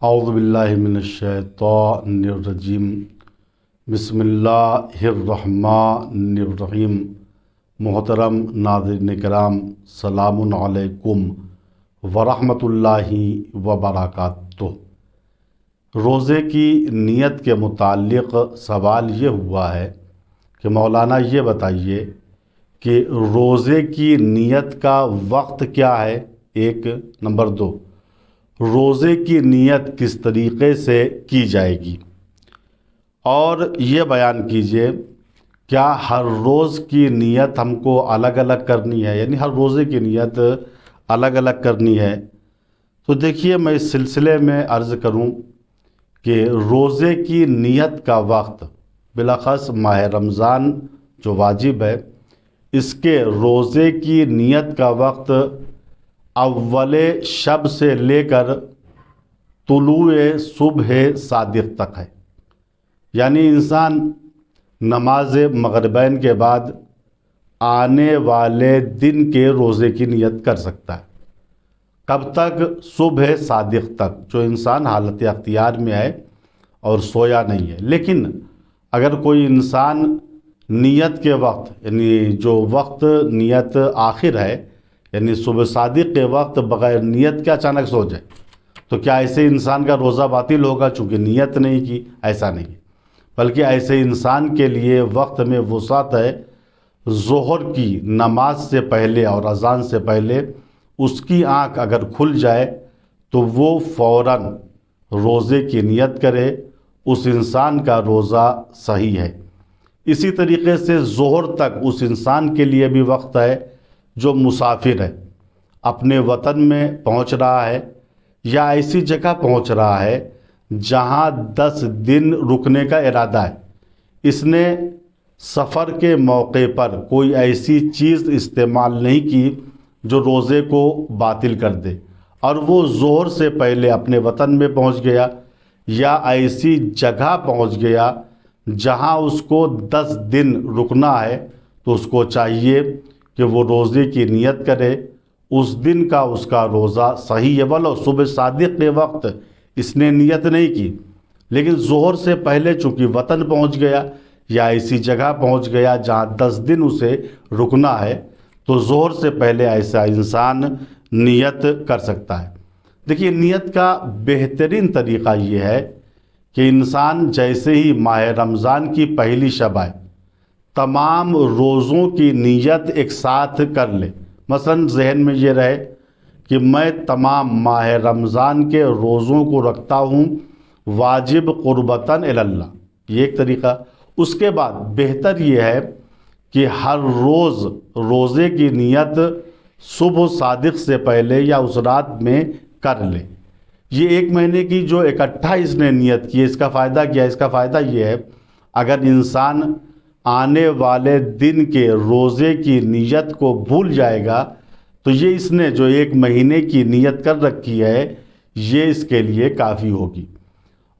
اعوذ باللہ من الشیطان الرجیم بسم اللہ الرحمن الرحیم۔ محترم ناظرین کرام، سلام علیکم ورحمۃ اللہ وبرکاتہ۔ روزے کی نیت کے متعلق سوال یہ ہوا ہے کہ مولانا یہ بتائیے کہ روزے کی نیت کا وقت کیا ہے، ایک نمبر دو، روزے کی نیت کس طریقے سے کی جائے گی، اور یہ بیان کیجئے کیا ہر روز کی نیت ہم کو الگ الگ کرنی ہے، یعنی ہر روزے کی نیت الگ الگ کرنی ہے۔ تو دیکھیے، میں اس سلسلے میں عرض کروں کہ روزے کی نیت کا وقت بالاخص ماہ رمضان جو واجب ہے، اس کے روزے کی نیت کا وقت اول شب سے لے کر طلوع صبح صادق تک ہے۔ یعنی انسان نماز مغربین کے بعد آنے والے دن کے روزے کی نیت کر سکتا ہے۔ کب تک؟ صبح صادق تک، جو انسان حالت اختیار میں ہے اور سویا نہیں ہے۔ لیکن اگر کوئی انسان نیت کے وقت، یعنی جو وقت نیت آخر ہے، یعنی صبح صادق کے وقت بغیر نیت کے اچانک سو جائے، تو کیا ایسے انسان کا روزہ باطل ہوگا چونکہ نیت نہیں کی؟ ایسا نہیں، بلکہ ایسے انسان کے لیے وقت میں وسعت ہے۔ ظہر کی نماز سے پہلے اور اذان سے پہلے اس کی آنکھ اگر کھل جائے تو وہ فوراً روزے کی نیت کرے، اس انسان کا روزہ صحیح ہے۔ اسی طریقے سے ظہر تک اس انسان کے لیے بھی وقت ہے جو مسافر ہے، اپنے وطن میں پہنچ رہا ہے یا ایسی جگہ پہنچ رہا ہے جہاں 10 دن رکنے کا ارادہ ہے۔ اس نے سفر کے موقع پر کوئی ایسی چیز استعمال نہیں کی جو روزے کو باطل کر دے، اور وہ ظہر سے پہلے اپنے وطن میں پہنچ گیا یا ایسی جگہ پہنچ گیا جہاں اس کو 10 دن رکنا ہے، تو اس کو چاہیے کہ وہ روزے کی نیت کرے۔ اس دن کا اس کا روزہ صحیح ہے، ولو صبح صادق کے وقت اس نے نیت نہیں کی، لیکن ظہر سے پہلے چونکہ وطن پہنچ گیا یا ایسی جگہ پہنچ گیا جہاں 10 دن اسے رکنا ہے، تو ظہر سے پہلے ایسا انسان نیت کر سکتا ہے۔ دیکھیے، نیت کا بہترین طریقہ یہ ہے کہ انسان جیسے ہی ماہ رمضان کی پہلی شب آئے، تمام روزوں کی نیت ایک ساتھ کر لے۔ مثلا ذہن میں یہ رہے کہ میں تمام ماہ رمضان کے روزوں کو رکھتا ہوں واجب قربتاً اللہ، یہ ایک طریقہ۔ اس کے بعد بہتر یہ ہے کہ ہر روز روزے کی نیت صبح صادق سے پہلے یا اس رات میں کر لے۔ یہ 1 مہینے کی جو اکٹھا اس نے نیت کی، اس کا فائدہ کیا ہے؟ اس کا فائدہ یہ ہے، اگر انسان آنے والے دن کے روزے کی نیت کو بھول جائے گا تو یہ اس نے جو 1 مہینے کی نیت کر رکھی ہے یہ اس کے لیے کافی ہوگی۔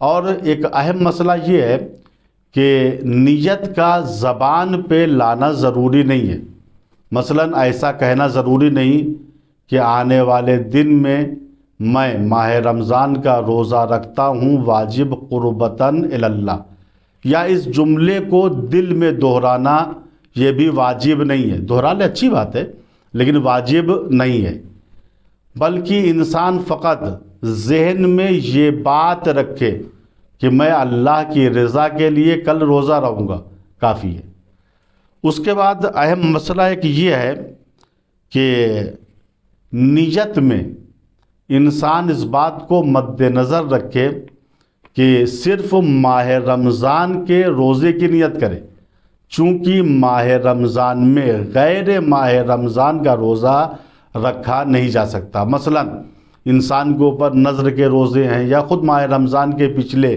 اور ایک اہم مسئلہ یہ ہے کہ نیت کا زبان پہ لانا ضروری نہیں ہے۔ مثلا ایسا کہنا ضروری نہیں کہ آنے والے دن میں میں ماہ رمضان کا روزہ رکھتا ہوں واجب قربتاً اللہ، یا اس جملے کو دل میں دہرانا یہ بھی واجب نہیں ہے۔ دہرا لے، اچھی بات ہے، لیکن واجب نہیں ہے، بلکہ انسان فقط ذہن میں یہ بات رکھے کہ میں اللہ کی رضا کے لیے کل روزہ رہوں گا، کافی ہے۔ اس کے بعد اہم مسئلہ ایک یہ ہے کہ نیت میں انسان اس بات کو مد نظر رکھے کہ صرف ماہ رمضان کے روزے کی نیت کرے، چونکہ ماہ رمضان میں غیر ماہ رمضان کا روزہ رکھا نہیں جا سکتا۔ مثلا انسان کے اوپر نذر کے روزے ہیں یا خود ماہ رمضان کے پچھلے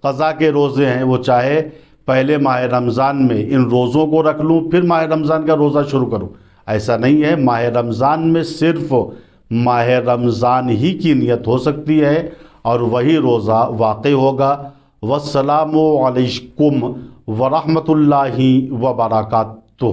قضا کے روزے ہیں، وہ چاہے پہلے ماہ رمضان میں ان روزوں کو رکھ لوں پھر ماہ رمضان کا روزہ شروع کروں، ایسا نہیں ہے۔ ماہ رمضان میں صرف ماہ رمضان ہی کی نیت ہو سکتی ہے اور وہی روزہ واقع ہوگا۔ والسلام علیکم ورحمۃ اللہ وبرکاتہ۔